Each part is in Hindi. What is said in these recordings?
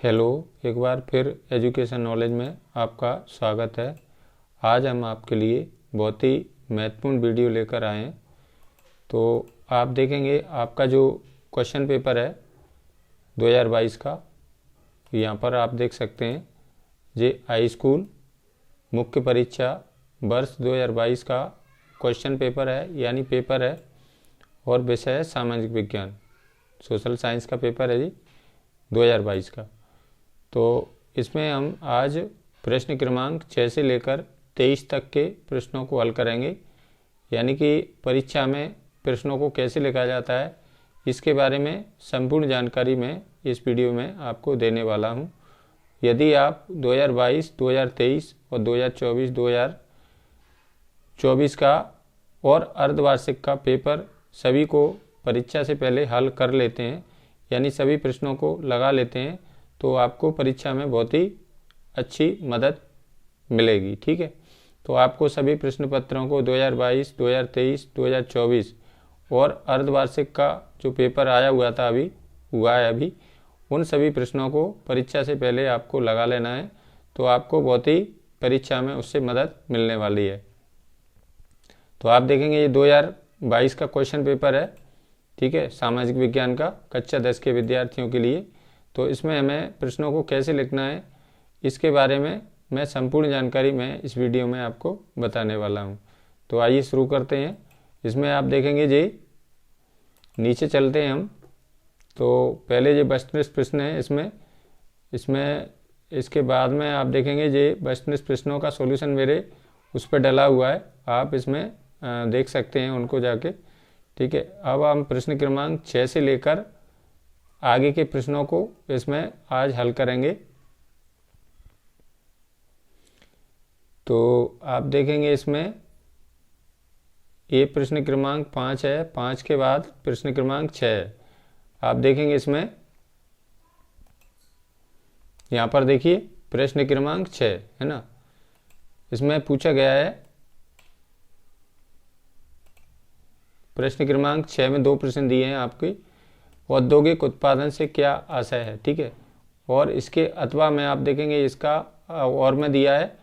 हेलो। एक बार फिर एजुकेशन नॉलेज में आपका स्वागत है। आज हम आपके लिए बहुत ही महत्वपूर्ण वीडियो लेकर आए हैं। तो आप देखेंगे आपका जो क्वेश्चन पेपर है 2022 का, यहाँ पर आप देख सकते हैं ये हाई स्कूल मुख्य परीक्षा वर्ष 2022 का क्वेश्चन पेपर है, यानी पेपर है, और विषय है सामाजिक विज्ञान, सोशल साइंस का पेपर है जी 2022 का। तो इसमें हम आज प्रश्न क्रमांक 6 से लेकर 23 तक के प्रश्नों को हल करेंगे, यानी कि परीक्षा में प्रश्नों को कैसे लिखा जाता है इसके बारे में संपूर्ण जानकारी मैं इस वीडियो में आपको देने वाला हूं। यदि आप 2022, 2023 और 2024 का और अर्धवार्षिक का पेपर सभी को परीक्षा से पहले हल कर लेते हैं, यानी सभी प्रश्नों को लगा लेते हैं, तो आपको परीक्षा में बहुत ही अच्छी मदद मिलेगी। ठीक है, तो आपको सभी प्रश्न पत्रों को 2022, 2023, 2024 और अर्धवार्षिक का जो पेपर आया हुआ था हुआ है उन सभी प्रश्नों को परीक्षा से पहले आपको लगा लेना है, तो आपको बहुत ही परीक्षा में उससे मदद मिलने वाली है। तो आप देखेंगे ये 2022 का क्वेश्चन पेपर है, ठीक है, सामाजिक विज्ञान का कक्षा 10 के विद्यार्थियों के लिए। तो इसमें हमें प्रश्नों को कैसे लिखना है इसके बारे में मैं संपूर्ण जानकारी मैं इस वीडियो में आपको बताने वाला हूं। तो आइए शुरू करते हैं। इसमें आप देखेंगे जी, नीचे चलते हैं हम। तो पहले ये वस्तुनिष्ठ प्रश्न है, इसमें इसके बाद में आप देखेंगे ये वस्तुनिष्ठ प्रश्नों का सॉल्यूशन मेरे उस पर डला हुआ है, आप इसमें देख सकते हैं उनको जाके। ठीक है, अब हम प्रश्न क्रमांक 6 से लेकर आगे के प्रश्नों को इसमें आज हल करेंगे। तो आप देखेंगे इसमें ये प्रश्न क्रमांक 5 है, 5 के बाद प्रश्न क्रमांक 6 है। आप देखेंगे इसमें यहाँ पर देखिए प्रश्न क्रमांक 6 है ना, इसमें पूछा गया है प्रश्न क्रमांक 6 में 2 प्रश्न दिए हैं आपकी। औद्योगिक उत्पादन से क्या आशय है, ठीक है, और इसके अथवा में आप देखेंगे इसका और में दिया है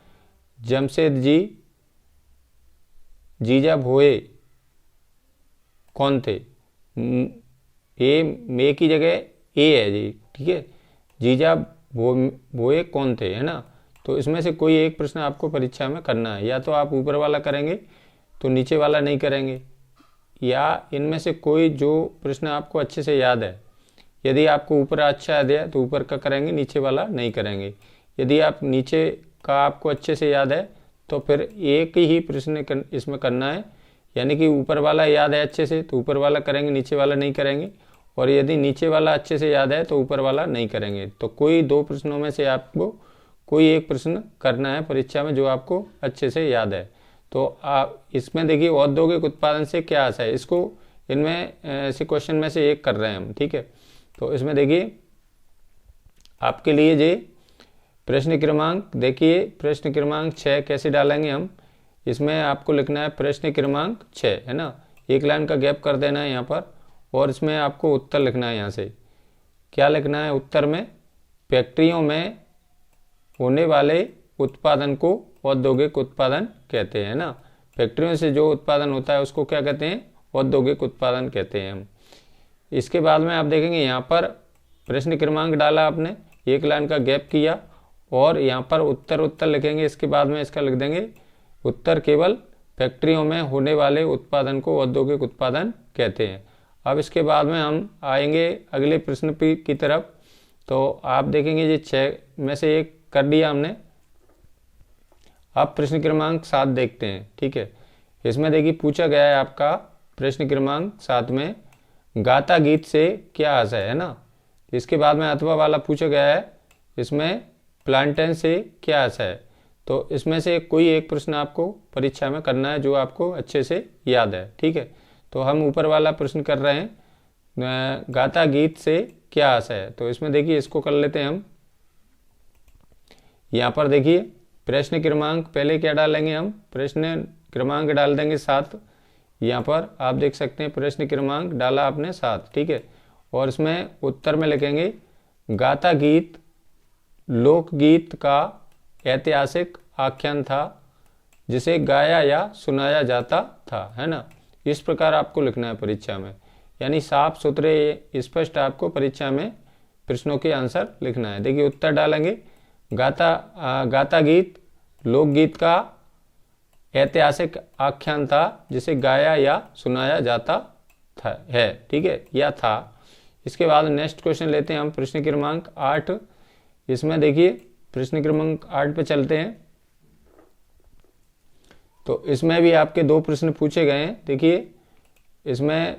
जमशेद जी जीजा भोए कौन थे। ए मे की जगह ए है जी, ठीक है, जीजा भोए कौन थे, है ना। तो इसमें से कोई एक प्रश्न आपको परीक्षा में करना है, या तो आप ऊपर वाला करेंगे तो नीचे वाला नहीं करेंगे, या इनमें से कोई जो प्रश्न आपको अच्छे से याद है, यदि आपको ऊपर अच्छा याद है तो ऊपर का करेंगे, नीचे वाला नहीं करेंगे। यदि आप नीचे का आपको अच्छे से याद है तो फिर एक ही प्रश्न इसमें करना है, यानी कि ऊपर वाला याद है अच्छे से तो ऊपर वाला करेंगे, नीचे वाला नहीं करेंगे, और यदि नीचे वाला अच्छे से याद है तो ऊपर वाला नहीं करेंगे। तो कोई 2 प्रश्नों में से आपको कोई एक प्रश्न करना है परीक्षा में जो आपको अच्छे से याद है। तो आप इसमें देखिए औद्योगिक उत्पादन से क्या आशय है, इसको इनमें ऐसे क्वेश्चन में से एक कर रहे हैं हम, ठीक है। तो इसमें देखिए आपके लिए ये प्रश्न क्रमांक, देखिए प्रश्न क्रमांक 6 कैसे डालेंगे हम। इसमें आपको लिखना है प्रश्न क्रमांक 6, है ना, एक लाइन का गैप कर देना है यहाँ पर, और इसमें आपको उत्तर लिखना है। यहाँ से क्या लिखना है उत्तर में, फैक्ट्रियों में होने वाले उत्पादन को औद्योगिक उत्पादन कहते हैं ना। फैक्ट्रियों से जो उत्पादन होता है उसको क्या कहते हैं, औद्योगिक उत्पादन कहते हैं हम। इसके बाद में आप देखेंगे यहाँ पर प्रश्न क्रमांक डाला आपने, एक लाइन का गैप किया, और यहाँ पर उत्तर लिखेंगे। इसके बाद में इसका लिख देंगे उत्तर केवल फैक्ट्रियों में होने वाले उत्पादन को औद्योगिक उत्पादन कहते हैं। अब इसके बाद में हम आएंगे अगले प्रश्न की तरफ। तो आप देखेंगे ये 6 में से एक कर दिया हमने। अब प्रश्न क्रमांक 7 देखते हैं, ठीक है। इसमें देखिए पूछा गया है आपका प्रश्न क्रमांक 7 में गाथा गीत से क्या आशय है ना। इसके बाद में अथवा वाला पूछा गया है, इसमें प्लांटेन से क्या आशय है। तो इसमें से कोई एक प्रश्न आपको परीक्षा में करना है जो आपको अच्छे से याद है, ठीक है। तो हम ऊपर वाला प्रश्न कर रहे हैं गाथा गीत से क्या आशय है। तो इसमें देखिए इसको कर लेते हैं हम। यहाँ पर देखिए प्रश्न क्रमांक पहले क्या डालेंगे हम, प्रश्न क्रमांक डाल देंगे 7। यहाँ पर आप देख सकते हैं प्रश्न क्रमांक डाला आपने 7, ठीक है, और इसमें उत्तर में लिखेंगे गाथा गीत लोकगीत का ऐतिहासिक आख्यान था जिसे गाया या सुनाया जाता था, है ना। इस प्रकार आपको लिखना है परीक्षा में, यानी साफ सुथरे स्पष्ट आपको परीक्षा में प्रश्नों के आंसर लिखना है। देखिए उत्तर डालेंगे, गाता गीत लोकगीत का ऐतिहासिक आख्यान था जिसे गाया या सुनाया जाता था, है, ठीक है, या था। इसके बाद नेक्स्ट क्वेश्चन लेते हैं हम, प्रश्न क्रमांक 8। इसमें देखिए प्रश्न क्रमांक 8 पे चलते हैं। तो इसमें भी आपके 2 प्रश्न पूछे गए हैं। देखिए इसमें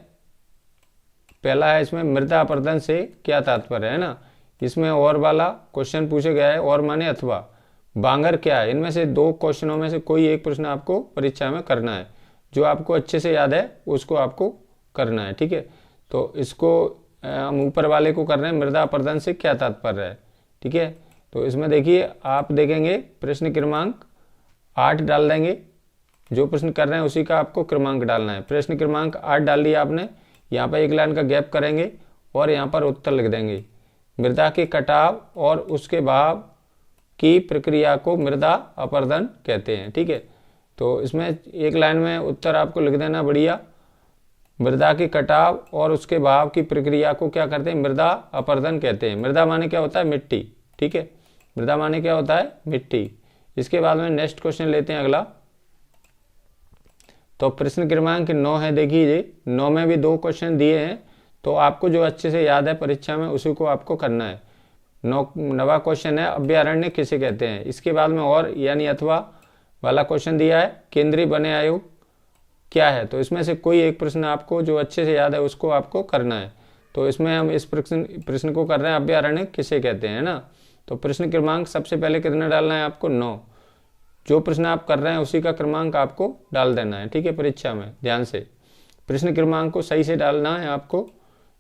पहला है, इसमें मृदा अपरदन से क्या तात्पर्य है ना। इसमें और वाला क्वेश्चन पूछे गया है, और माने अथवा, बांगर क्या है। इनमें से 2 क्वेश्चनों में से कोई एक प्रश्न आपको परीक्षा में करना है, जो आपको अच्छे से याद है उसको आपको करना है, ठीक है। तो इसको हम ऊपर वाले को कर रहे हैं, मृदा अपरदन से क्या तात्पर्य है, ठीक है। तो इसमें देखिए आप देखेंगे प्रश्न क्रमांक 8 डाल देंगे, जो प्रश्न कर रहे हैं उसी का आपको क्रमांक डालना है। प्रश्न क्रमांक 8 डाल लिया आपने, यहाँ पर एक लाइन का गैप करेंगे और यहाँ पर उत्तर लिख देंगे। मृदा के कटाव और उसके बहाव की प्रक्रिया को मृदा अपरदन कहते हैं, ठीक है। तो इसमें एक लाइन में उत्तर आपको लिख देना बढ़िया। मृदा के कटाव और उसके बहाव की प्रक्रिया को क्या करते हैं, मृदा अपरदन कहते हैं। मृदा माने क्या होता है, मिट्टी, ठीक है। मृदा माने क्या होता है, मिट्टी। इसके बाद में नेक्स्ट क्वेश्चन लेते हैं अगला। तो प्रश्न क्रमांक 9 है। देखिए 9 में भी 2 क्वेश्चन दिए हैं, तो आपको जो अच्छे से याद है परीक्षा में उसी को आपको करना है। 9वां क्वेश्चन है, अभ्यारण्य किसे कहते हैं। इसके बाद में और यानी अथवा वाला क्वेश्चन दिया है, केंद्रीय वन आयोग क्या है। तो इसमें से कोई एक प्रश्न आपको जो अच्छे से याद है उसको आपको करना है। तो इसमें हम इस प्रश्न को कर रहे हैं, अभ्यारण्य किसे कहते हैं ना। तो प्रश्न क्रमांक सबसे पहले कितना डालना है आपको, 9। जो प्रश्न आप कर रहे हैं उसी का क्रमांक आपको डाल देना है, ठीक है। परीक्षा में ध्यान से प्रश्न क्रमांक को सही से डालना है आपको।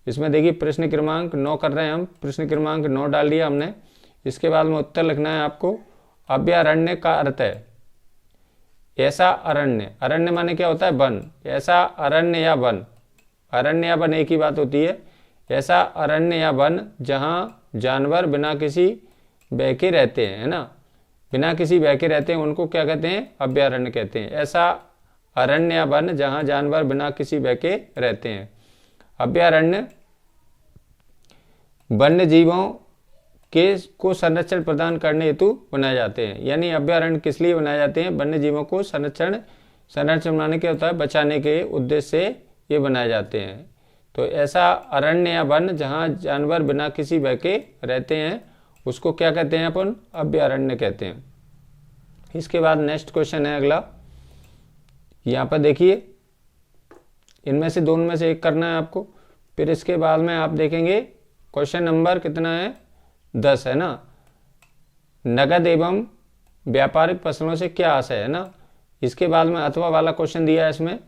इसमें देखिए प्रश्न क्रमांक 9 कर रहे हैं हम, प्रश्न क्रमांक 9 डाल दिया हमने। इसके बाद में उत्तर लिखना है आपको। अभ्यारण्य का अर्थ है ऐसा अरण्य, अरण्य माने क्या होता है, वन। ऐसा अरण्य या वन, अरण्य या वन एक ही बात होती है। ऐसा अरण्य या वन जहाँ जानवर बिना किसी भय के रहते हैं, है ना, बिना किसी भय के रहते हैं, उनको क्या कहते हैं, अभ्यारण्य कहते हैं। ऐसा अरण्य या वन जहाँ जानवर बिना किसी भय के रहते हैं। अभ्यारण्य वन्य जीवों के को संरक्षण प्रदान करने हेतु बनाए जाते हैं। यानी अभ्यारण्य किस लिए बनाए जाते हैं, वन्य जीवों को संरक्षण बनाने के होता है, बचाने के उद्देश्य से ये बनाए जाते हैं। तो ऐसा अरण्य या वन जहाँ जानवर बिना किसी भय के रहते हैं उसको क्या कहते हैं, अपन अभ्यारण्य कहते हैं। इसके बाद नेक्स्ट क्वेश्चन है अगला। यहाँ पर देखिए इनमें से दोनों में से एक करना है आपको। फिर इसके बाद में आप देखेंगे क्वेश्चन नंबर कितना है, 10 है ना। नगद एवं व्यापारिक फसलों से क्या आशय है ना। इसके बाद में अथवा वाला क्वेश्चन दिया है, इसमें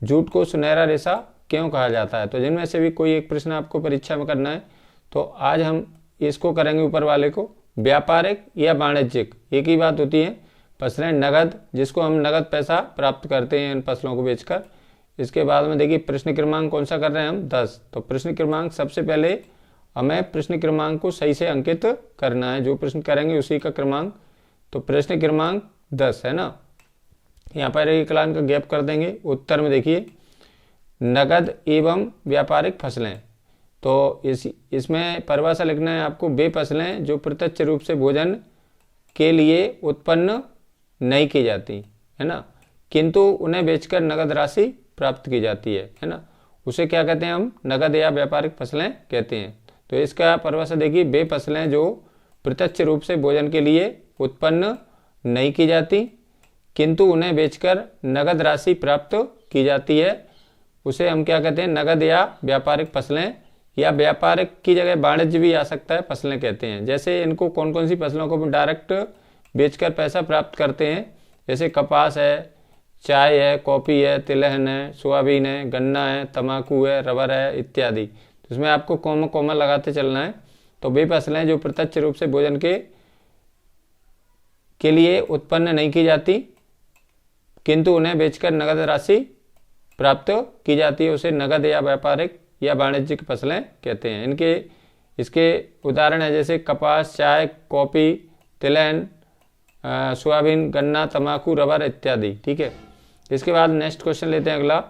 जूट को सुनहरा रेशा क्यों कहा जाता है। तो जिनमें से भी कोई एक प्रश्न आपको परीक्षा में करना है। तो आज हम इसको करेंगे ऊपर वाले को। व्यापारिक या वाणिज्यिक एक ही बात होती है। फसलें नगद, जिसको हम नगद पैसा प्राप्त करते हैं इन फसलों को बेचकर। इसके बाद में देखिए प्रश्न क्रमांक कौन सा कर रहे हैं हम, 10। तो प्रश्न क्रमांक सबसे पहले हमें प्रश्न क्रमांक को सही से अंकित करना है, जो प्रश्न करेंगे उसी का क्रमांक। तो प्रश्न क्रमांक 10 है ना। यहाँ पर एक लाइन का गैप कर देंगे। उत्तर में देखिए नगद एवं व्यापारिक फसलें। तो इसमें परिभाषा लिखना है आपको, वे फसलें जो प्रत्यक्ष रूप से भोजन के लिए उत्पन्न नहीं की जाती, है ना, किंतु उन्हें बेचकर नगद राशि प्राप्त की जाती है ना, उसे क्या कहते हैं हम, नगद या व्यापारिक फसलें कहते हैं। तो इसका परिभाषा देखिए, वे फसलें जो प्रत्यक्ष रूप से भोजन के लिए उत्पन्न नहीं की जाती किंतु उन्हें बेचकर नगद राशि प्राप्त की जाती है, उसे हम क्या कहते हैं, नगद या व्यापारिक फसलें। या व्यापारिक की जगह वाणिज्य भी आ सकता है, फसलें कहते हैं। जैसे इनको कौन कौन सी फसलों को डायरेक्ट बेचकर पैसा प्राप्त करते हैं, जैसे कपास है, चाय है, कॉफ़ी है, तिलहन है, सोयाबीन है, गन्ना है, तंबाकू है, रबर है इत्यादि। तो इसमें आपको कॉमा कॉमा लगाते चलना है। तो वे फसलें जो प्रत्यक्ष रूप से भोजन के लिए उत्पन्न नहीं की जाती किंतु उन्हें बेचकर नगद राशि प्राप्त की जाती है, उसे नगद या व्यापारिक या वाणिज्यिक फसलें कहते हैं। इनके इसके उदाहरण है जैसे कपास, चाय, कॉफ़ी, तिलहन, सोयाबीन, गन्ना, तंबाकू, रबर इत्यादि। ठीक है, इसके बाद नेक्स्ट क्वेश्चन लेते हैं अगला।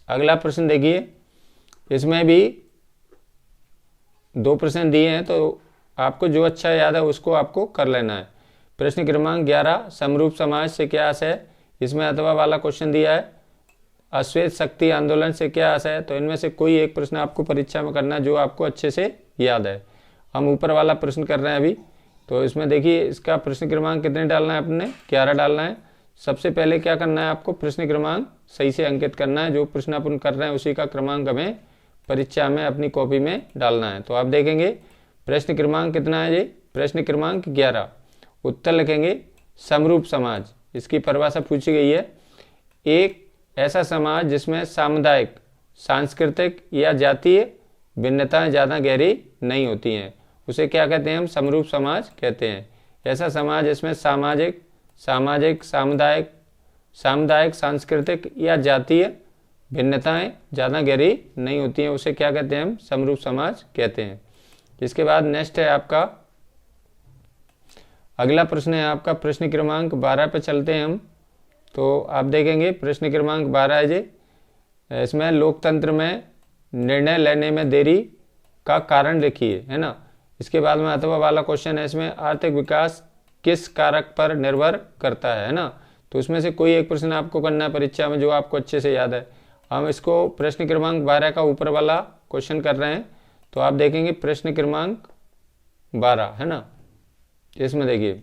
अगला प्रश्न देखिए, इसमें भी 2 प्रश्न दिए हैं, तो आपको जो अच्छा याद है उसको आपको कर लेना है। प्रश्न क्रमांक 11, समरूप समाज से क्या आशय है? इसमें अथवा वाला क्वेश्चन दिया है। अश्वेत शक्ति आंदोलन से क्या आशय है? तो इनमें से कोई एक प्रश्न आपको परीक्षा में करना है जो आपको अच्छे से याद है। हम ऊपर वाला प्रश्न कर रहे हैं अभी, तो इसमें देखिए इसका प्रश्न क्रमांक कितने डालना है अपने? 11 डालना है। सबसे पहले क्या करना है आपको? प्रश्न क्रमांक सही से अंकित करना है। जो प्रश्न अपन कर रहे हैं उसी का क्रमांक हमें परीक्षा में अपनी कॉपी में डालना है। तो आप देखेंगे प्रश्न क्रमांक कितना है जी? प्रश्न क्रमांक 11। उत्तर लिखेंगे समरूप समाज। इसकी परिभाषा पूछी गई है, एक ऐसा समाज जिसमें सामुदायिक, सांस्कृतिक या जातीय भिन्नताएं ज़्यादा गहरी नहीं होती हैं, उसे क्या कहते हैं? हम समरूप समाज कहते हैं। ऐसा समाज जिसमें सामाजिक, सामुदायिक, सांस्कृतिक या जातीय भिन्नताएं ज़्यादा गहरी नहीं होती हैं, उसे क्या कहते हैं? हम समरूप समाज कहते हैं। इसके बाद नेक्स्ट है आपका अगला प्रश्न है आपका प्रश्न क्रमांक 12 पे चलते हैं हम। तो आप देखेंगे प्रश्न क्रमांक 12 है जी, इसमें लोकतंत्र में निर्णय लेने में देरी का कारण लिखिए, है ना। इसके बाद में अथवा वाला क्वेश्चन है, इसमें आर्थिक विकास किस कारक पर निर्भर करता है ना। तो इसमें से कोई एक प्रश्न आपको करना है परीक्षा में जो आपको अच्छे से याद है। हम इसको प्रश्न क्रमांक 12 का ऊपर वाला क्वेश्चन कर रहे हैं। तो आप देखेंगे प्रश्न क्रमांक 12 है ना, इसमें देखिए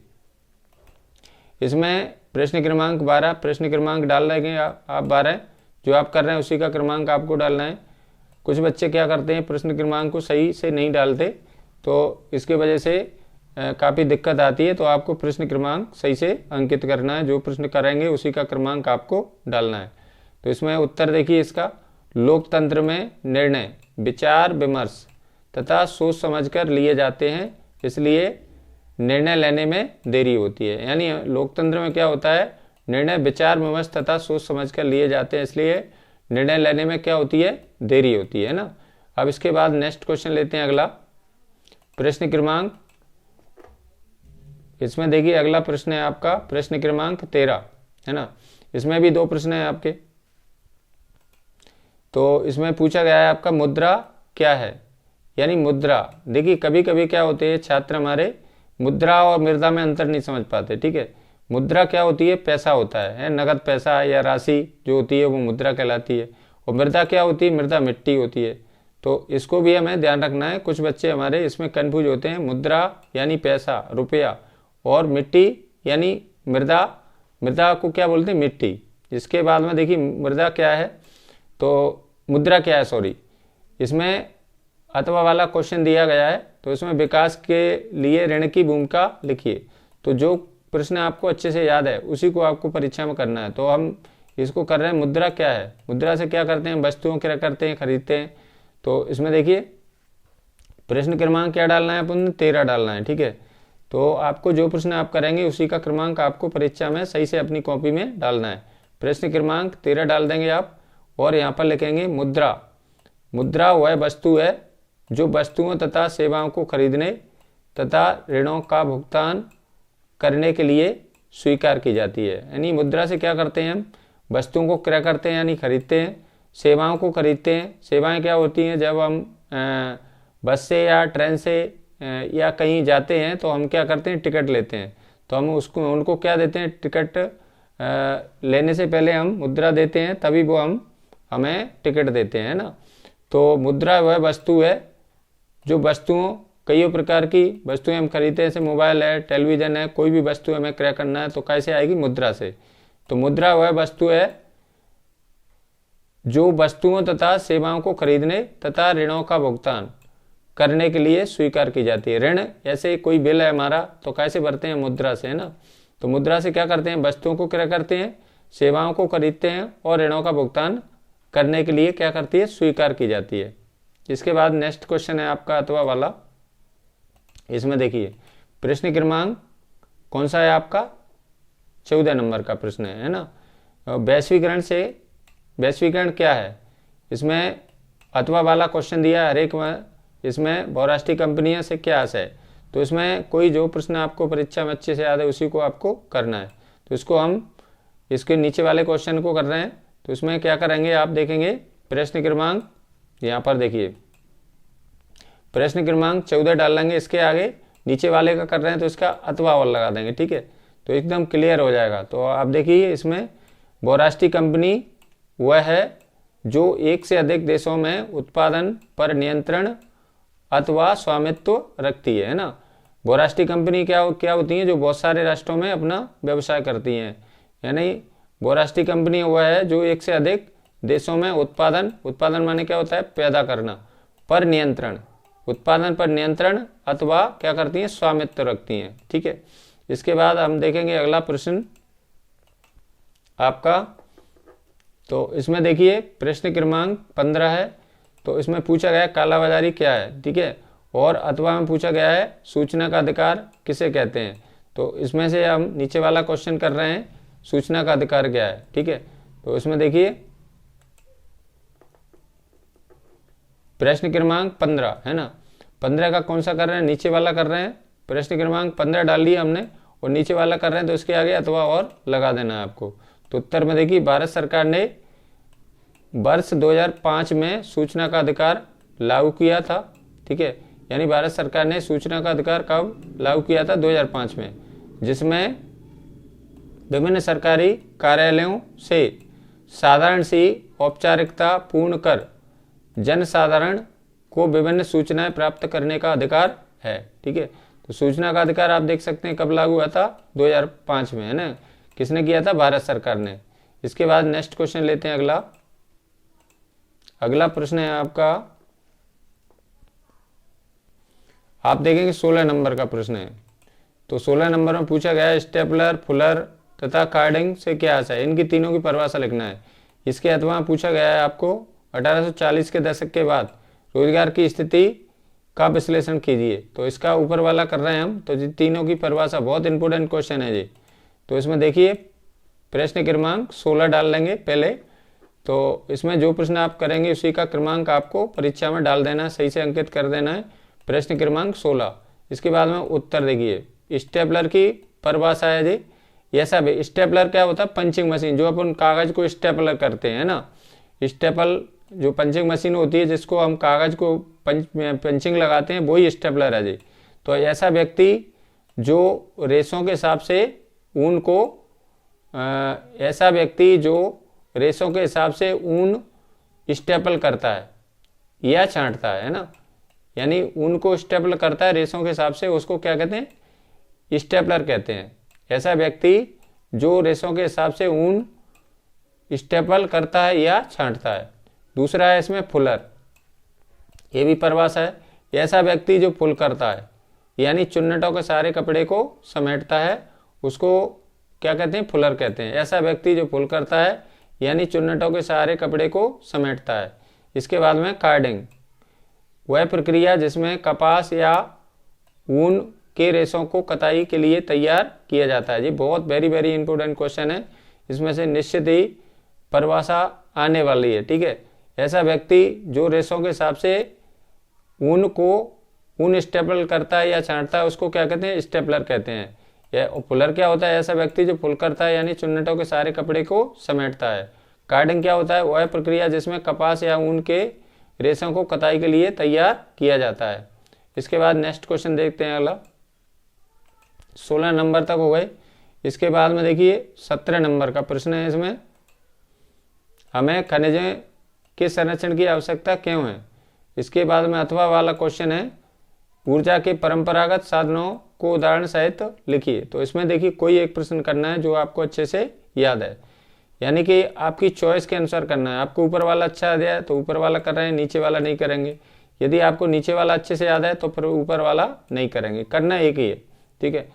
इसमें प्रश्न क्रमांक 12 प्रश्न क्रमांक डाल देंगे आप 12 जो आप कर रहे हैं उसी का क्रमांक आपको डालना है। कुछ बच्चे क्या करते हैं, प्रश्न क्रमांक को सही से नहीं डालते, तो इसके वजह से काफ़ी दिक्कत आती है। तो आपको प्रश्न क्रमांक सही से अंकित करना है, जो प्रश्न करेंगे उसी का क्रमांक आपको डालना है। तो इसमें उत्तर देखिए इसका, लोकतंत्र में निर्णय विचार विमर्श तथा सोच समझकर लिए जाते हैं, इसलिए निर्णय लेने में देरी होती है। यानी लोकतंत्र में क्या होता है, निर्णय विचार विमर्श तथा सोच समझकर लिए जाते हैं, इसलिए निर्णय लेने में क्या होती है? देरी होती है ना। अब इसके बाद नेक्स्ट क्वेश्चन लेते हैं अगला प्रश्न क्रमांक, इसमें देखिए अगला प्रश्न है आपका प्रश्न क्रमांक 13 है ना। इसमें भी 2 प्रश्न है आपके। तो इसमें पूछा गया है आपका मुद्रा क्या है, यानी मुद्रा। देखिए कभी कभी क्या होते हैं छात्र हमारे मुद्रा और मृदा में अंतर नहीं समझ पाते। ठीक है, मुद्रा क्या होती है? पैसा होता है, नगद पैसा या राशि जो होती है वो मुद्रा कहलाती है। और मृदा क्या होती है? मृदा मिट्टी होती है। तो इसको भी हमें ध्यान रखना है। कुछ बच्चे हमारे इसमें कन्फ्यूज होते हैं, मुद्रा यानी पैसा, रुपया, और मिट्टी यानी मृदा। मृदा को क्या बोलते हैं? मिट्टी। इसके बाद में देखिए मृदा क्या है, तो मुद्रा क्या है, सॉरी। इसमें अथवा वाला क्वेश्चन दिया गया है, तो इसमें विकास के लिए ऋण की भूमिका लिखिए। तो जो प्रश्न आपको अच्छे से याद है उसी को आपको परीक्षा में करना है। तो हम इसको कर रहे हैं, मुद्रा क्या है? मुद्रा से क्या करते हैं? वस्तुओं क्रय करते हैं, खरीदते हैं। तो इसमें देखिए प्रश्न क्रमांक क्या डालना है अपन? 13 डालना है। ठीक है, तो आपको जो प्रश्न आप करेंगे उसी का क्रमांक आपको परीक्षा में सही से अपनी कॉपी में डालना है। प्रश्न क्रमांक 13 डाल देंगे आप, और यहाँ पर लिखेंगे मुद्रा। मुद्रा वह वस्तु है जो वस्तुओं तथा सेवाओं को खरीदने तथा ऋणों का भुगतान करने के लिए स्वीकार की जाती है। यानी मुद्रा से क्या करते हैं? हम वस्तुओं को क्रय करते हैं यानी खरीदते हैं, सेवाओं को खरीदते हैं। सेवाएं क्या होती हैं? जब हम बस से या ट्रेन से या कहीं जाते हैं तो हम क्या करते हैं? टिकट लेते हैं। तो हम उसको उनको क्या देते हैं? टिकट लेने से पहले हम मुद्रा देते हैं, तभी वो हमें टिकट देते हैं ना। तो मुद्रा वह वस्तु है जो वस्तुओं, कई प्रकार की वस्तुएं हम खरीदते हैं, जैसे मोबाइल है, टेलीविजन है, कोई भी वस्तु हमें क्रय करना है तो कैसे आएगी? मुद्रा से। तो मुद्रा वह वस्तु है जो वस्तुओं तथा सेवाओं को खरीदने तथा ऋणों का भुगतान करने के लिए स्वीकार की जाती है। ऋण ऐसे कोई बिल है हमारा तो कैसे भरते हैं? मुद्रा से, है ना। तो मुद्रा से क्या करते हैं? वस्तुओं को क्रय करते हैं, सेवाओं को खरीदते हैं और ऋणों का भुगतान करने के लिए क्या करती है? स्वीकार की जाती है। इसके बाद नेक्स्ट क्वेश्चन है आपका अथवा वाला। इसमें देखिए प्रश्न क्रमांक कौन सा है आपका? 14 नंबर का प्रश्न है ना। वैश्वीकरण से, वैश्वीकरण क्या है? इसमें अथवा वाला क्वेश्चन दिया है, हर एक इसमें बहुराष्ट्रीय कंपनियां से क्या आशय है। तो इसमें कोई जो प्रश्न आपको परीक्षा में अच्छे से याद है उसी को आपको करना है। तो इसको हम इसके नीचे वाले क्वेश्चन को कर रहे हैं। तो इसमें क्या करेंगे आप देखेंगे, प्रश्न क्रमांक यहाँ पर देखिए प्रश्न क्रमांक 14 डाल लेंगे, इसके आगे नीचे वाले का कर रहे हैं तो इसका अथवा और लगा देंगे, ठीक है, तो एकदम क्लियर हो जाएगा। तो आप देखिए इसमें बहुराष्ट्रीय कंपनी वह है जो एक से अधिक देशों में उत्पादन पर नियंत्रण अथवा स्वामित्व रखती है ना। बहुराष्ट्रीय कंपनी क्या होती है, जो बहुत सारे राष्ट्रों में अपना व्यवसाय करती हैं। यानी बहुराष्ट्रीय कंपनी वह है जो एक से अधिक देशों में उत्पादन माने क्या होता है, पैदा करना, पर नियंत्रण, उत्पादन पर नियंत्रण अथवा क्या करती हैं, स्वामित्व रखती हैं, ठीक है। इसके बाद हम देखेंगे अगला प्रश्न आपका। तो इसमें देखिए प्रश्न क्रमांक 15 है। तो इसमें पूछा गया कालाबाजारी क्या है, ठीक है, और अथवा में पूछा गया है सूचना का अधिकार किसे कहते हैं। तो इसमें से हम नीचे वाला क्वेश्चन कर रहे हैं, सूचना का अधिकार क्या है, ठीक है। तो इसमें देखिए प्रश्न क्रमांक 15 है ना, 15 का कौन सा कर रहे हैं, नीचे वाला कर रहे हैं। प्रश्न क्रमांक 15 डाल लिया हमने और नीचे वाला कर रहे हैं, तो इसके आगे अथवा और लगा देना है आपको। तो उत्तर में देखिए भारत सरकार ने वर्ष 2005 में सूचना का अधिकार लागू किया था, ठीक है। यानी भारत सरकार ने सूचना का अधिकार कब लागू किया था, 2005 में, जिसमें विभिन्न सरकारी कार्यालयों से साधारण सी औपचारिकता पूर्ण कर जनसाधारण को विभिन्न सूचनाएं प्राप्त करने का अधिकार है, ठीक है। तो सूचना का अधिकार आप देख सकते हैं कब लागू हुआ था, 2005 में, है ना। किसने किया था, भारत सरकार ने। इसके बाद नेक्स्ट क्वेश्चन लेते हैं अगला प्रश्न है आपका, आप देखेंगे 16 नंबर का प्रश्न है। तो 16 नंबर में पूछा गया है स्टेपलर, फुलर तथा कार्डिंग से क्या आशय है, इनकी तीनों की परिभाषा लिखना है। इसके अथवा पूछा गया है आपको 1840 के दशक के बाद रोजगार की स्थिति का विश्लेषण कीजिए। तो इसका ऊपर वाला कर रहे हैं हम। तो तीनों की परिभाषा बहुत इंपॉर्टेंट क्वेश्चन है जी। तो इसमें देखिए प्रश्न क्रमांक 16 डाल लेंगे पहले। तो इसमें जो प्रश्न आप करेंगे उसी का क्रमांक आपको परीक्षा में डाल देना है, सही से अंकित कर देना है, प्रश्न क्रमांक 16। इसके बाद में उत्तर देखिए, स्टेपलर की परिभाषा है जी। ऐसा भी स्टेपलर क्या होता है, पंचिंग मशीन, जो अपन कागज को स्टेपलर करते हैं ना। स्टेपल जो पंचिंग मशीन होती है जिसको हम कागज को पंचिंग लगाते हैं, वही स्टेपलर है जी। तो ऐसा व्यक्ति जो रेशों के हिसाब से ऊन को ऐसा व्यक्ति जो रेशों के हिसाब से ऊन स्टेपल करता है या छांटता है ना, यानी ऊन को स्टेपल करता है रेशों के हिसाब से, उसको क्या कहते हैं, स्टेपलर कहते हैं। ऐसा व्यक्ति जो रेशों के हिसाब से ऊन स्टेपल करता है या छांटता है। दूसरा है इसमें फुलर, ये भी परिभाषा है, ऐसा व्यक्ति जो फुल करता है यानी चुन्नटों के सारे कपड़े को समेटता है, उसको क्या कहते हैं, फुलर कहते हैं। ऐसा व्यक्ति जो फुल करता है यानी चुन्नटों के सारे कपड़े को समेटता है। इसके बाद में कार्डिंग, वह प्रक्रिया जिसमें कपास या ऊन के रेशों को कताई के लिए तैयार किया जाता है जी। बहुत वेरी इंपॉर्टेंट क्वेश्चन है, इसमें से निश्चित ही परिभाषा आने वाली है, ठीक है। ऐसा व्यक्ति जो रेशों के हिसाब से ऊन स्टेपल करता है या छांटता है, उसको क्या कहते हैं, स्टेपलर कहते हैं। या फुलर क्या होता है, ऐसा व्यक्ति जो फुल करता है यानी चुन्नटों के सारे कपड़े को समेटता है। कार्डिंग क्या होता है, वह प्रक्रिया जिसमें कपास या ऊन के रेशों को कताई के लिए तैयार किया जाता है। इसके बाद नेक्स्ट क्वेश्चन देखते हैं अगला, 16 नंबर तक हो गए। इसके बाद में देखिए 17 नंबर का प्रश्न है। इसमें हमें खनिजों के संरक्षण की आवश्यकता क्यों है। इसके बाद में अथवा वाला क्वेश्चन है, ऊर्जा के परंपरागत साधनों को उदाहरण सहित लिखिए। तो इसमें देखिए कोई एक प्रश्न करना है जो आपको अच्छे से याद है, यानी कि आपकी चॉइस के अनुसार करना है। आपको ऊपर वाला अच्छा याद है तो ऊपर वाला कर रहे हैं, नीचे वाला नहीं करेंगे। यदि आपको नीचे वाला अच्छे से याद है तो फिर ऊपर वाला नहीं करेंगे, करना एक ही है, ठीक है।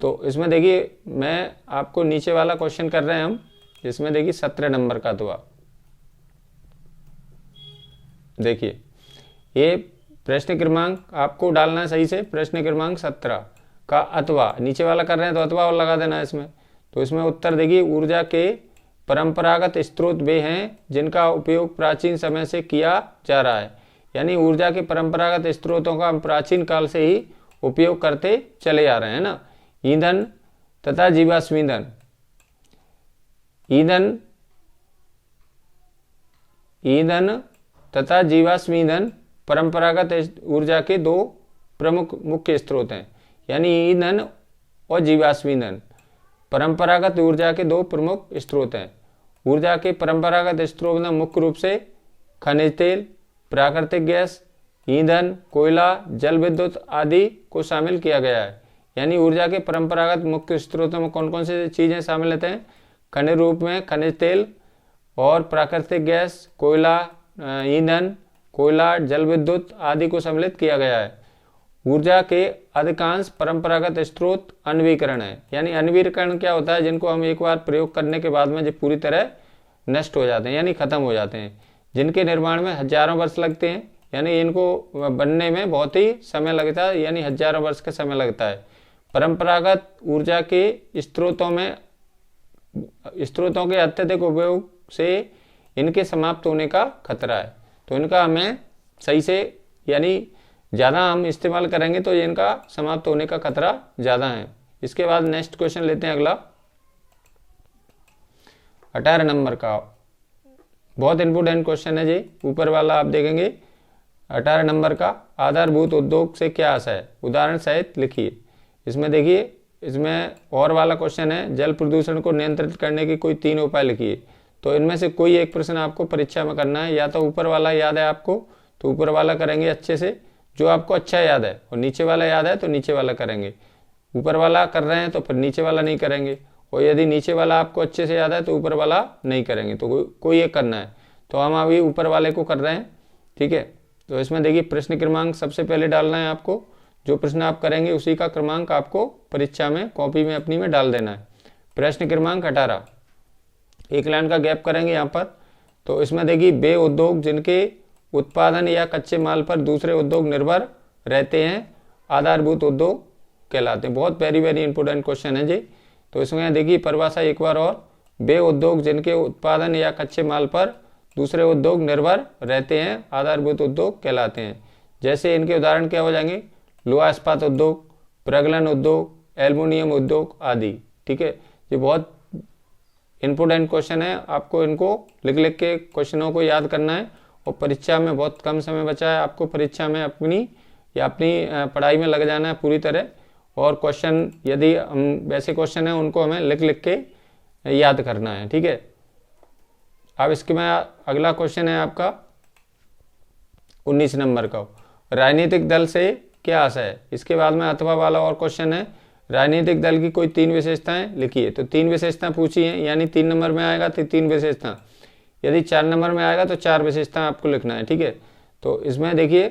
तो इसमें देखिए मैं आपको नीचे वाला क्वेश्चन कर रहे हैं हम। इसमें देखिए 17 नंबर का अथवा, देखिए ये प्रश्न क्रमांक आपको डालना है सही से, प्रश्न क्रमांक 17 का अथवा, नीचे वाला कर रहे हैं तो अथवा और लगा देना है इसमें। तो इसमें उत्तर देखिए, ऊर्जा के परंपरागत स्रोत वे हैं जिनका उपयोग प्राचीन समय से किया जा रहा है। यानी ऊर्जा के परंपरागत स्रोतों का हम प्राचीन काल से ही उपयोग करते चले आ रहे हैं ना। ईंधन तथा जीवाश्म ईंधन, ईंधन तथा जीवाश्म ईंधन परंपरागत ऊर्जा के दो प्रमुख मुख्य स्रोत हैं। यानी ईंधन और जीवाश्म ईंधन परंपरागत ऊर्जा के दो प्रमुख स्रोत हैं। ऊर्जा के परंपरागत स्रोत में मुख्य रूप से खनिज तेल, प्राकृतिक गैस, ईंधन, कोयला, जल विद्युत आदि को शामिल किया गया है। यानी ऊर्जा के परंपरागत मुख्य स्रोतों में कौन कौन सी चीजें शामिल होते हैं? खनिज रूप में खनिज तेल और प्राकृतिक गैस, कोयला, ईंधन, कोयला, जल विद्युत आदि को सम्मिलित किया गया है। ऊर्जा के अधिकांश परंपरागत स्रोत अनवीकरण है। यानी अनवीकरण क्या होता है? जिनको हम एक बार प्रयोग करने के बाद में जो पूरी तरह नष्ट हो जाते हैं, यानी खत्म हो जाते हैं, जिनके निर्माण में हजारों वर्ष लगते हैं। यानी इनको बनने में बहुत ही समय लगता है, यानी हजारों वर्ष का समय लगता है। परंपरागत ऊर्जा के स्रोतों के अत्यधिक उपयोग से इनके समाप्त होने का खतरा है। तो इनका हमें सही से, यानी ज़्यादा हम इस्तेमाल करेंगे तो इनका समाप्त होने का खतरा ज़्यादा है। इसके बाद नेक्स्ट क्वेश्चन लेते हैं अगला 18 नंबर का। बहुत इंपोर्टेंट क्वेश्चन है जी। ऊपर वाला आप देखेंगे 18 नंबर का, आधारभूत उद्योग से क्या आशा है? उदाहरण सहित लिखिए। इसमें देखिए, इसमें और वाला क्वेश्चन है, जल प्रदूषण को नियंत्रित करने के कोई 3 उपाय लिखिए। तो इनमें से कोई एक प्रश्न आपको परीक्षा में करना है। या तो ऊपर वाला याद है आपको तो ऊपर वाला करेंगे अच्छे से, जो आपको अच्छा याद है, और नीचे वाला याद है तो नीचे वाला करेंगे। ऊपर वाला कर रहे हैं तो फिर नीचे वाला नहीं करेंगे, और यदि नीचे वाला आपको अच्छे से याद है तो ऊपर वाला नहीं करेंगे। तो कोई एक करना है। तो हम अभी ऊपर वाले को कर रहे हैं, ठीक है। तो इसमें देखिए, प्रश्न क्रमांक सबसे पहले डालना है आपको। जो प्रश्न आप करेंगे उसी का क्रमांक आपको परीक्षा में कॉपी में अपनी में डाल देना है। प्रश्न क्रमांक 18, एक लाइन का गैप करेंगे यहाँ पर। तो इसमें देखिए, वे उद्योग जिनके उत्पादन या कच्चे माल पर दूसरे उद्योग निर्भर रहते हैं आधारभूत उद्योग कहलाते हैं। बहुत वेरी वेरी इंपोर्टेंट क्वेश्चन है जी। तो इसमें देखिए परिभाषा एक बार और, वे उद्योग जिनके उत्पादन या कच्चे माल पर दूसरे उद्योग निर्भर रहते हैं आधारभूत उद्योग कहलाते हैं। जैसे इनके उदाहरण क्या हो जाएंगे? लोहा इस्पात उद्योग, प्रगलन उद्योग, एल्युमिनियम उद्योग आदि। ठीक है, ये बहुत इंपोर्टेंट क्वेश्चन है। आपको इनको लिख लिख के क्वेश्चनों को याद करना है, और परीक्षा में बहुत कम समय बचा है। आपको परीक्षा में अपनी पढ़ाई में लग जाना है पूरी तरह। और क्वेश्चन यदि हम वैसे क्वेश्चन हैं उनको हमें लिख लिख के याद करना है, ठीक है। अब इसके में अगला क्वेश्चन है आपका 19 नंबर का, राजनीतिक दल से क्या आशा है? इसके बाद में अथवा वाला और क्वेश्चन है, राजनीतिक दल की कोई 3 विशेषताएं लिखिए। तो 3 विशेषताएं पूछी हैं, यानी 3 नंबर में आएगा तो 3 विशेषता, यदि 4 नंबर में आएगा तो 4 विशेषताएं आपको लिखना है, ठीक है। तो इसमें देखिए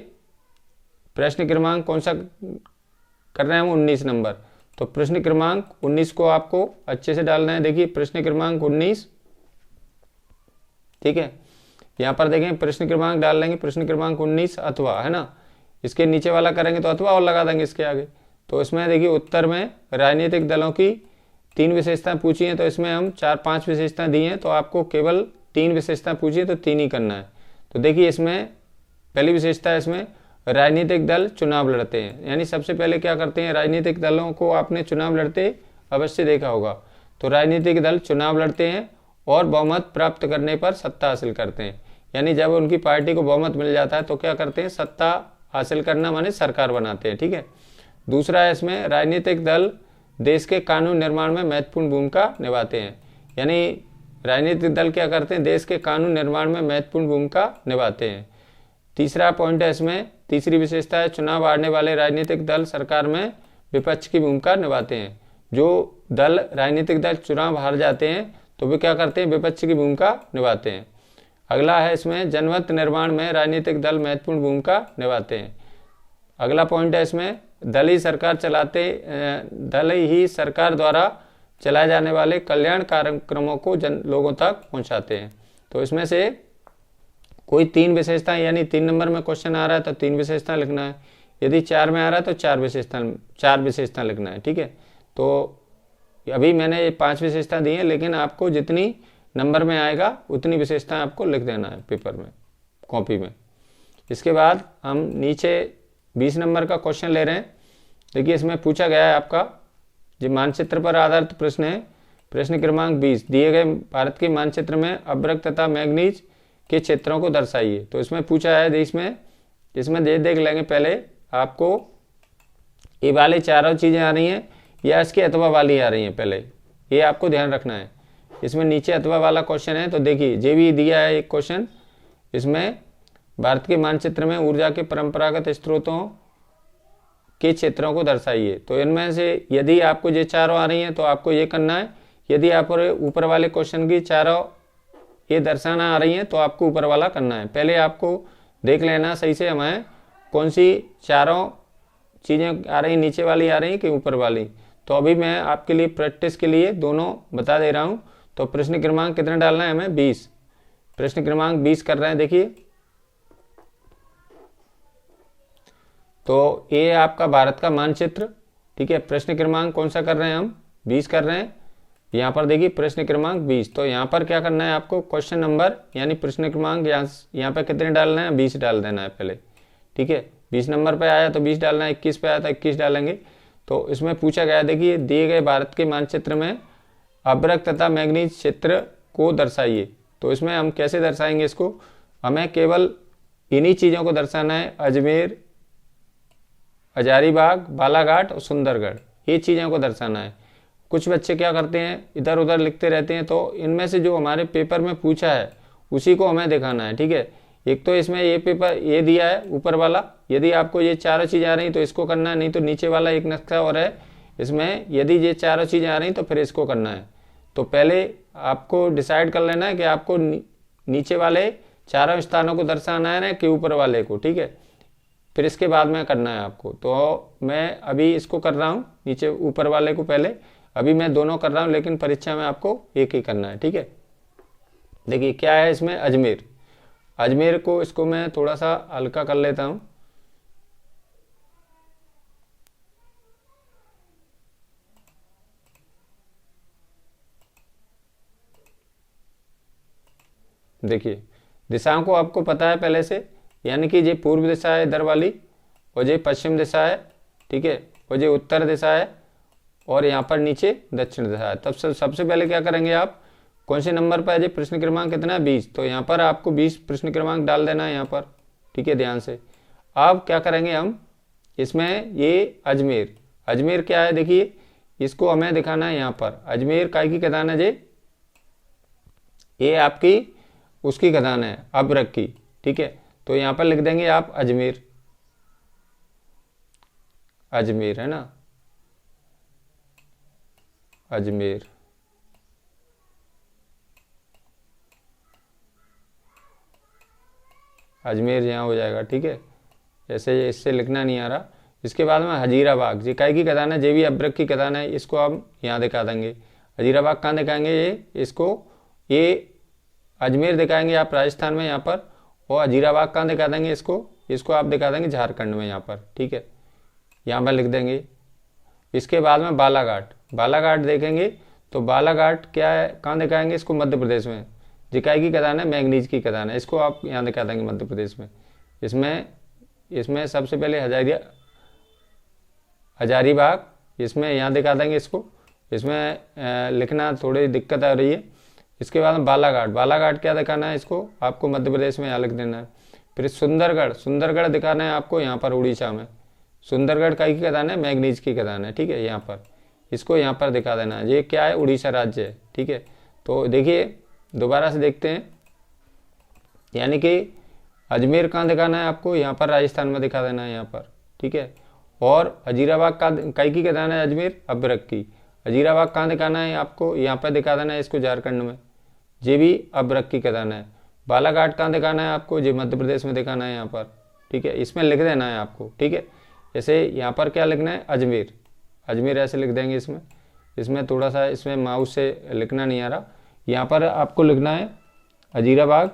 प्रश्न क्रमांक कौन सा कर रहे हैं हम? 19 नंबर। तो प्रश्न क्रमांक 19 को आपको अच्छे से डालना है। देखिए प्रश्न क्रमांक 19, ठीक है। यहाँ पर देखें प्रश्न क्रमांक डाल लेंगे, प्रश्न क्रमांक 19 अथवा, है ना। इसके नीचे वाला करेंगे तो अथवा और लगा देंगे इसके आगे। तो इसमें देखिए उत्तर में राजनीतिक दलों की 3 विशेषताएं पूछी हैं, तो इसमें हम 4-5 विशेषताएं दी हैं, तो आपको केवल 3 विशेषताएं पूछी है तो 3 ही करना है। तो देखिए इसमें पहली विशेषता है, इसमें राजनीतिक दल चुनाव लड़ते हैं। यानी सबसे पहले क्या करते हैं, राजनीतिक दलों को आपने चुनाव लड़ते अवश्य देखा होगा। तो राजनीतिक दल चुनाव लड़ते हैं और बहुमत प्राप्त करने पर सत्ता हासिल करते हैं। यानी जब उनकी पार्टी को बहुमत मिल जाता है तो क्या करते हैं, सत्ता हासिल करना माने सरकार बनाते हैं, ठीक है। दूसरा है इसमें, राजनीतिक दल देश के कानून निर्माण में महत्वपूर्ण भूमिका निभाते हैं। यानी राजनीतिक दल क्या करते हैं, देश के कानून निर्माण में महत्वपूर्ण भूमिका निभाते हैं। तीसरा पॉइंट है इसमें, तीसरी विशेषता है, चुनाव हारने वाले राजनीतिक दल सरकार में विपक्ष की भूमिका निभाते हैं। जो दल राजनीतिक दल चुनाव हार जाते हैं तो वे क्या करते हैं, विपक्ष की भूमिका निभाते हैं। अगला है इसमें, जनमत निर्माण में राजनीतिक दल महत्वपूर्ण भूमिका निभाते हैं। अगला पॉइंट है इसमें, दल ही सरकार द्वारा चलाए जाने वाले कल्याण कार्यक्रमों को लोगों तक पहुंचाते हैं। तो इसमें से कोई 3 विशेषताएं, यानी 3 नंबर में क्वेश्चन आ रहा है तो 3 विशेषताएं लिखना है। यदि 4 में आ रहा है तो 4 विशेषताएं लिखना है, ठीक है। तो अभी मैंने 5 विशेषताएं दी हैं, लेकिन आपको जितनी नंबर में आएगा उतनी विशेषताएं आपको लिख देना है पेपर में, कॉपी में। इसके बाद हम नीचे 20 नंबर का क्वेश्चन ले रहे हैं। देखिए इसमें पूछा गया है आपका जो मानचित्र पर आधारित प्रश्न है। प्रश्न क्रमांक 20, दिए गए भारत के मानचित्र में अभ्रक तथा मैग्नीज के क्षेत्रों को दर्शाइए। तो इसमें पूछा है, इसमें देख लेंगे पहले आपको ये वाले चारों चीज़ें आ रही हैं या इसके अथवा वाली आ रही हैं, पहले ये आपको ध्यान रखना है। इसमें नीचे अथवा वाला क्वेश्चन है, तो देखिए ये भी दिया है एक क्वेश्चन। इसमें भारत के मानचित्र में ऊर्जा के परंपरागत स्रोतों के क्षेत्रों को दर्शाइए। तो इनमें से यदि आपको ये चारों आ रही हैं तो आपको ये करना है। यदि आप ऊपर वाले क्वेश्चन की चारों ये दर्शाना आ रही हैं तो आपको ऊपर वाला करना है। पहले आपको देख लेना सही से हमें कौन सी चारों चीज़ें आ रही, नीचे वाली आ रही कि ऊपर वाली। तो अभी मैं आपके लिए प्रैक्टिस के लिए दोनों बता दे रहा हूँ। तो प्रश्न क्रमांक कितना डालना है हमें? 20। प्रश्न क्रमांक 20 कर रहे हैं। देखिए तो ये आपका भारत का मानचित्र, ठीक है। प्रश्न क्रमांक कौन सा कर रहे हैं हम? 20 कर रहे हैं। यहाँ पर देखिए प्रश्न क्रमांक 20। तो यहाँ पर क्या करना है आपको? क्वेश्चन नंबर यानी प्रश्न क्रमांक यहाँ पे कितने डालना है? 20 डाल देना है पहले, ठीक है। 20 नंबर पे आया तो 20 डालना है, 21 पे आया तो 21 डालेंगे। तो इसमें पूछा गया, देखिए दिए गए भारत के मानचित्र में अभ्रक तथा मैग्नीज क्षेत्र को दर्शाइए। तो इसमें हम कैसे दर्शाएंगे इसको? हमें केवल इन्हीं चीज़ों को दर्शाना है, अजमेर, हजारीबाग, बालाघाट और सुंदरगढ़, ये चीज़ों को दर्शाना है। कुछ बच्चे क्या करते हैं, इधर उधर लिखते रहते हैं। तो इनमें से जो हमारे पेपर में पूछा है उसी को हमें दिखाना है, ठीक है। एक तो इसमें ये पेपर ये दिया है ऊपर वाला, यदि आपको ये चारों चीज़ें आ रही तो इसको करना है, नहीं तो नीचे वाला एक नक्शा और है इसमें, यदि ये चारों चीज़ें आ रही तो फिर इसको करना है। तो पहले आपको डिसाइड कर लेना है कि आपको नीचे वाले चारों स्थानों को दर्शाना है ना कि ऊपर वाले को, ठीक है। फिर इसके बाद में करना है आपको। तो मैं अभी इसको कर रहा हूँ, नीचे ऊपर वाले को पहले, अभी मैं दोनों कर रहा हूँ, लेकिन परीक्षा में आपको एक ही करना है, ठीक है। देखिए क्या है इसमें? अजमेर। अजमेर को इसको मैं थोड़ा सा हल्का कर लेता हूँ। देखिए दिशाओं को आपको पता है पहले से, यानी कि ये पूर्व दिशा है इधर वाली, और ये पश्चिम दिशा है, ठीक है, और ये उत्तर दिशा है, और यहाँ पर नीचे दक्षिण दिशा है। तब सबसे पहले क्या करेंगे आप? कौन से नंबर पर है? प्रश्न क्रमांक कितना है? 20। तो यहाँ पर आपको 20 प्रश्न क्रमांक डाल देना है यहाँ पर, ठीक है, ध्यान से। अब क्या करेंगे हम इसमें? ये अजमेर, अजमेर क्या है देखिए, इसको हमें दिखाना है यहाँ पर। अजमेर काय की खदान है? ये आपकी उसकी खदान है, अभ्रक की, ठीक है। तो यहाँ पर लिख देंगे आप अजमेर, अजमेर है ना, अजमेर। अजमेर यहाँ हो जाएगा, ठीक है। ऐसे इससे लिखना नहीं आ रहा। इसके बाद में हजीराबाग, जी काय की खदान है? जे भी अभ्रक की खदान है, इसको हम यहाँ दिखा देंगे। हजीराबाग कहाँ दिखाएंगे? ये इसको, ये अजमेर दिखाएंगे आप राजस्थान में यहाँ पर, और हजीराबाग कहाँ दिखा देंगे? इसको आप दिखा देंगे झारखंड में यहाँ पर, ठीक है। यहाँ पर लिख देंगे। इसके बाद में बालाघाट, बालाघाट देखेंगे तो बालाघाट क्या है, कहाँ दिखाएंगे? इसको मध्य प्रदेश में। जिकाई की खदान है, मैग्नीज की खदान है, इसको आप यहाँ दिखा देंगे मध्य प्रदेश में। इसमें सबसे पहले हजारीबाग, इसमें यहाँ दिखा देंगे इसको। इसमें लिखना थोड़ी दिक्कत आ रही है। इसके बाद बालाघाट, बालाघाट क्या दिखाना है? इसको आपको मध्य प्रदेश में यहाँ लिख देना है। फिर सुंदरगढ़, सुंदरगढ़ दिखाना है आपको यहाँ पर उड़ीसा में। सुंदरगढ़ काय की खदान है? मैग्नीज की खदान है, ठीक है। यहाँ पर इसको यहाँ पर दिखा देना है। ये क्या है? उड़ीसा राज्य है, ठीक है। तो देखिए दोबारा से देखते हैं, यानी कि अजमेर कहाँ दिखाना है आपको? यहाँ पर राजस्थान में दिखा देना है यहाँ पर, ठीक है। और हजीराबाग का काय की खदान है? अजमेर, अभ्रक की। हजीराबाग कहाँ दिखाना है आपको? यहाँ पर दिखा देना है इसको झारखंड में, ये भी अभ्रक की खदान है। बालाघाट कहाँ दिखाना है आपको? ये मध्य प्रदेश में दिखाना है यहाँ पर, ठीक है। इसमें लिख देना है आपको, ठीक है। जैसे यहाँ पर क्या लिखना है? अजमेर, अजमेर ऐसे लिख देंगे। इसमें थोड़ा सा इसमें माउस से लिखना नहीं आ रहा। यहाँ पर आपको लिखना है हजीराबाग,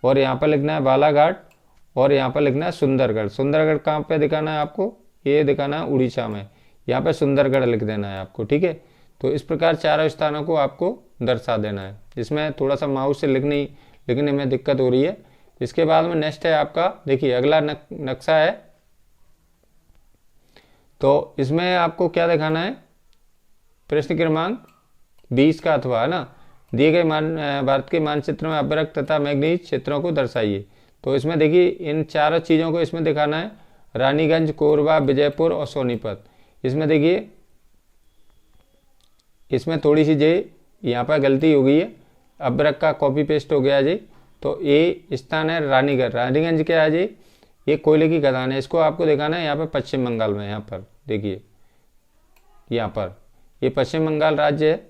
और यहाँ पर लिखना है बालाघाट, और यहाँ पर लिखना है सुंदरगढ़। सुंदरगढ़ कहाँ पे दिखाना है आपको? ये दिखाना है उड़ीसा में, यहाँ पे सुंदरगढ़ लिख देना है आपको, ठीक है। तो इस प्रकार चारों स्थानों को आपको दर्शा देना है। इसमें थोड़ा सा माउस से लिखने में दिक्कत हो रही है, इसके बाद में नेक्स्ट है आपका, देखिए अगला नक्शा है। तो इसमें आपको क्या दिखाना है, प्रश्न क्रमांक 20 का अथवा, है ना, दिए गए भारत के मानचित्र में अभ्रक तथा मैग्नीज क्षेत्रों को दर्शाइए। तो इसमें देखिए इन चारों चीज़ों को इसमें दिखाना है, रानीगंज, कोरबा, विजयपुर और सोनीपत। इसमें देखिए इसमें थोड़ी सी जे यहाँ पर गलती हो गई है, अभ्रक का कॉपी पेस्ट हो गया जी। तो ये स्थान है रानीगंज। रानीगंज क्या है जी, ये कोयले की खदान है। इसको आपको दिखाना है यहाँ पर पश्चिम बंगाल में। यहाँ पर देखिए, यहाँ पर ये पश्चिम बंगाल राज्य है,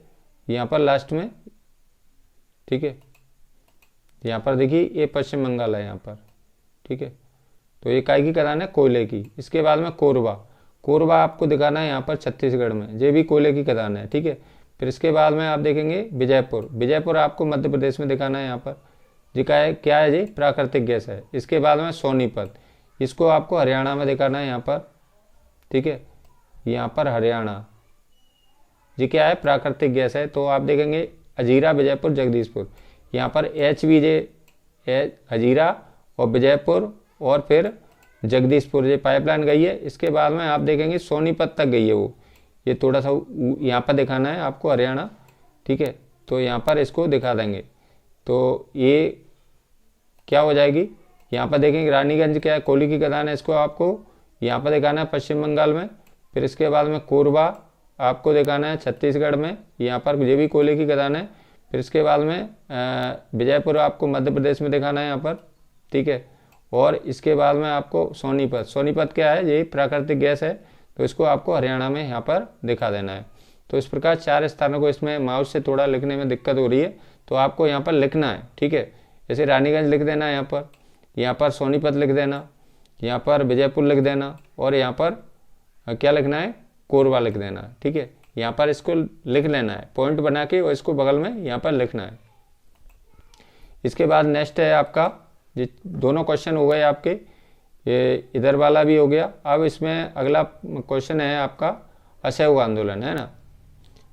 यहाँ पर लास्ट में, ठीक है। यहाँ पर देखिए ये पश्चिम बंगाल है यहाँ पर, ठीक है। तो ये काय की खदान है, कोयले की। इसके बाद में कोरबा, कोरबा आपको दिखाना है यहाँ पर छत्तीसगढ़ में, ये भी कोयले की खदान है, ठीक है। फिर इसके बाद में आप देखेंगे विजयपुर, विजयपुर आपको मध्य प्रदेश में दिखाना है यहाँ पर, जी क्या है जी, प्राकृतिक गैस है। इसके बाद में सोनीपत, इसको आपको हरियाणा में दिखाना है यहाँ पर, ठीक है, यहाँ पर हरियाणा, जी क्या है, प्राकृतिक गैस है। तो आप देखेंगे हजीरा, विजयपुर, जगदीशपुर, यहाँ पर HVJ हजीरा और विजयपुर और फिर जगदीशपुर ये पाइपलाइन गई है। इसके बाद में आप देखेंगे सोनीपत तक गई है वो, ये थोड़ा सा यहाँ पर दिखाना है आपको हरियाणा, ठीक है। तो यहाँ पर इसको दिखा देंगे, तो ये क्या हो जाएगी, यहाँ पर देखेंगे रानीगंज क्या है, कोयले की खदान है, इसको आपको यहाँ पर दिखाना है पश्चिम बंगाल में। फिर इसके बाद में कोरबा आपको दिखाना है छत्तीसगढ़ में, यहाँ पर ये भी कोयले की खदान है। फिर इसके बाद में विजयपुर आपको मध्य प्रदेश में दिखाना है यहाँ पर, ठीक है। और इसके बाद में आपको सोनीपत, सोनीपत क्या है, ये प्राकृतिक गैस है, तो इसको आपको हरियाणा में यहाँ पर दिखा देना है। तो इस प्रकार 4 स्थानों को, इसमें माउस से थोड़ा लिखने में दिक्कत हो रही है, तो आपको यहाँ पर लिखना है, ठीक है। जैसे रानीगंज लिख देना है यहाँ पर सोनीपत लिख देना, यहाँ पर विजयपुर लिख देना, और यहाँ पर क्या लिखना है, कोरबा लिख देना है, ठीक है। यहाँ पर इसको लिख लेना है पॉइंट बना के, और इसको बगल में यहाँ पर लिखना है। इसके बाद नेक्स्ट है आपका, ये दोनों क्वेश्चन हो गए आपके, ये इधर वाला भी हो गया। अब इसमें अगला क्वेश्चन है आपका असहयोग आंदोलन, है ना।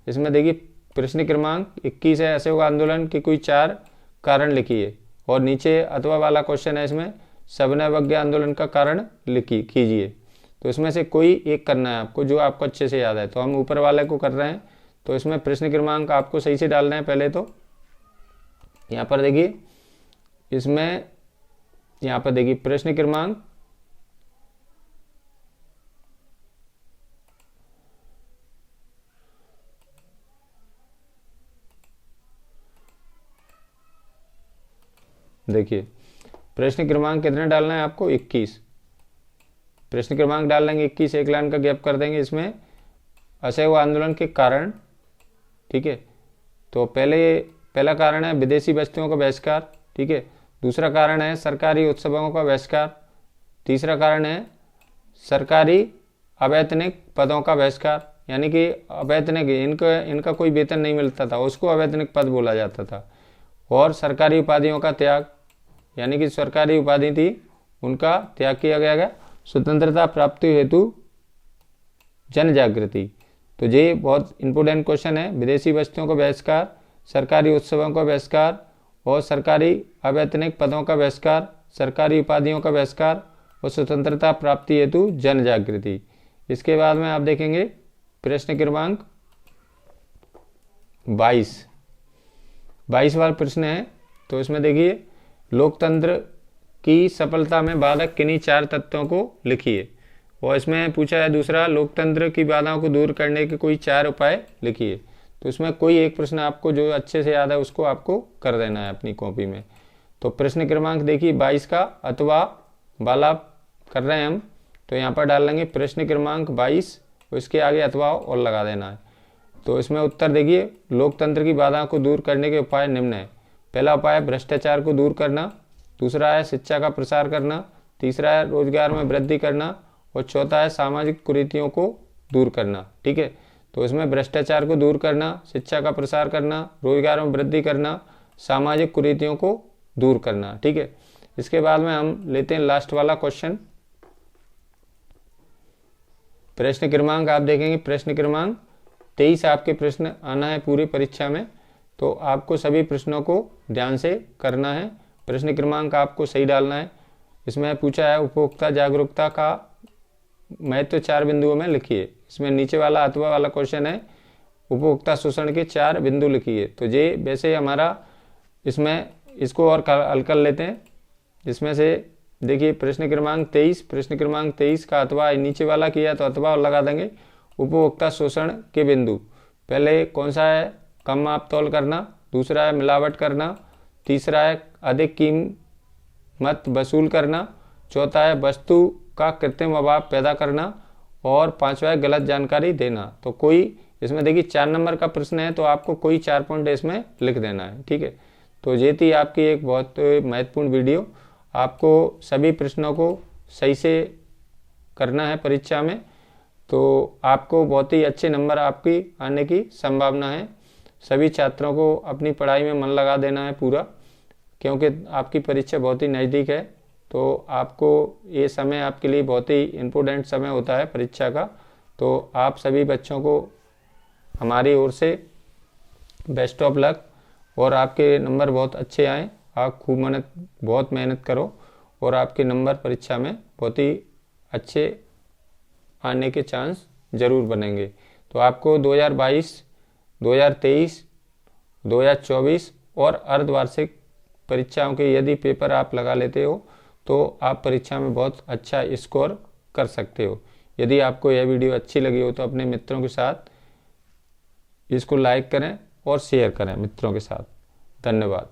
इसमें देखिए प्रश्न क्रमांक 21 है, असहयोग आंदोलन के कोई 4 कारण लिखिए। और नीचे अथवा वाला क्वेश्चन है, इसमें सविनय अवज्ञा आंदोलन का कारण कीजिए। तो इसमें से कोई एक करना है आपको, जो आपको अच्छे से याद है। तो हम ऊपर वाले को कर रहे हैं, तो इसमें प्रश्न क्रमांक आपको सही से डालना है पहले। तो यहाँ पर देखिए, इसमें यहाँ पर देखिए प्रश्न क्रमांक देखिए, प्रश्न क्रमांक कितना डालना है आपको, 21 प्रश्न क्रमांक डाल लेंगे 21, एक लाइन का गैप कर देंगे। इसमें असहयोग आंदोलन के कारण, ठीक है। तो पहला कारण है विदेशी वस्तुओं का बहिष्कार, ठीक है। दूसरा कारण है सरकारी उत्सवों का बहिष्कार। तीसरा कारण है सरकारी अवैतनिक पदों का बहिष्कार, यानी कि अवैतनिक इनका कोई वेतन नहीं मिलता था, उसको अवैतनिक पद बोला जाता था। और सरकारी उपाधियों का त्याग, यानी कि सरकारी उपाधि थी उनका त्याग किया गया। स्वतंत्रता प्राप्ति हेतु जन जागृति, तो ये बहुत इंपोर्टेंट क्वेश्चन है। विदेशी वस्तुओं का बहिष्कार, सरकारी उत्सवों का बहिष्कार और सरकारी अवैतनिक पदों का बहिष्कार, सरकारी उपाधियों का बहिष्कार और स्वतंत्रता प्राप्ति हेतु जन जागृति। इसके बाद में आप देखेंगे प्रश्न क्रमांक 22 वाला प्रश्न है। तो इसमें देखिए, लोकतंत्र की सफलता में बाधक किन्हीं 4 तत्वों को लिखिए। और इसमें पूछा है दूसरा, लोकतंत्र की बाधाओं को दूर करने के कोई 4 उपाय लिखिए। तो इसमें कोई एक प्रश्न आपको जो अच्छे से याद है उसको आपको कर देना है अपनी कॉपी में। तो प्रश्न क्रमांक देखिए 22 का अथवा वाला कर रहे हैं हम, तो यहाँ पर डाल लेंगे प्रश्न क्रमांक 22, उसके आगे अथवा और लगा देना है। तो इसमें उत्तर देखिए, लोकतंत्र की बाधाओं को दूर करने के उपाय निम्न है। पहला उपाय भ्रष्टाचार को दूर करना, दूसरा है शिक्षा का प्रसार करना, तीसरा है रोजगार में वृद्धि करना और चौथा है सामाजिक कुरीतियों को दूर करना, ठीक है। तो इसमें भ्रष्टाचार को दूर करना, शिक्षा का प्रसार करना, रोजगार में वृद्धि करना, सामाजिक कुरीतियों को दूर करना, ठीक है। इसके बाद में हम लेते हैं लास्ट वाला क्वेश्चन। प्रश्न क्रमांक आप देखेंगे प्रश्न क्रमांक 23 आपके प्रश्न आना है पूरी परीक्षा में। तो आपको सभी प्रश्नों को ध्यान से करना है प्रश्न क्रमांक आपको सही डालना है। इसमें पूछा है उपभोक्ता जागरूकता का महत्व 4 बिंदुओं में लिखिए। इसमें नीचे वाला अथवा वाला क्वेश्चन है उपभोक्ता शोषण के 4 बिंदु लिखिए। तो ये वैसे हमारा इसमें इसको और हल कर लेते हैं। इसमें से देखिए प्रश्न क्रमांक 23 का अथवा नीचे वाला किया तो अथवा लगा देंगे उपभोक्ता शोषण के बिंदु। पहले कौन सा है, कम माप तौल करना, दूसरा है मिलावट करना, तीसरा है अधिक कीमत वसूल करना, चौथा है वस्तु का कृत्रिम अभाव पैदा करना और पांचवा है गलत जानकारी देना। तो कोई इसमें देखिए 4 नंबर का प्रश्न है तो आपको कोई 4 पॉइंट इसमें लिख देना है। ठीक है, तो ये थी आपकी एक बहुत महत्वपूर्ण वीडियो। आपको सभी प्रश्नों को सही से करना है परीक्षा में, तो आपको बहुत ही अच्छे नंबर आपकी आने की संभावना है। सभी छात्रों को अपनी पढ़ाई में मन लगा देना है पूरा, क्योंकि आपकी परीक्षा बहुत ही नज़दीक है। तो आपको ये समय आपके लिए बहुत ही इम्पोर्टेंट समय होता है परीक्षा का। तो आप सभी बच्चों को हमारी ओर से बेस्ट ऑफ लक और आपके नंबर बहुत अच्छे आएँ। आप खूब बहुत मेहनत करो और आपके नंबर परीक्षा में बहुत ही अच्छे आने के चांस ज़रूर बनेंगे। तो आपको 2022, 2023, 2024 और अर्धवार्षिक परीक्षाओं के यदि पेपर आप लगा लेते हो तो आप परीक्षा में बहुत अच्छा स्कोर कर सकते हो। यदि आपको यह वीडियो अच्छी लगी हो तो अपने मित्रों के साथ इसको लाइक करें और शेयर करें मित्रों के साथ। धन्यवाद।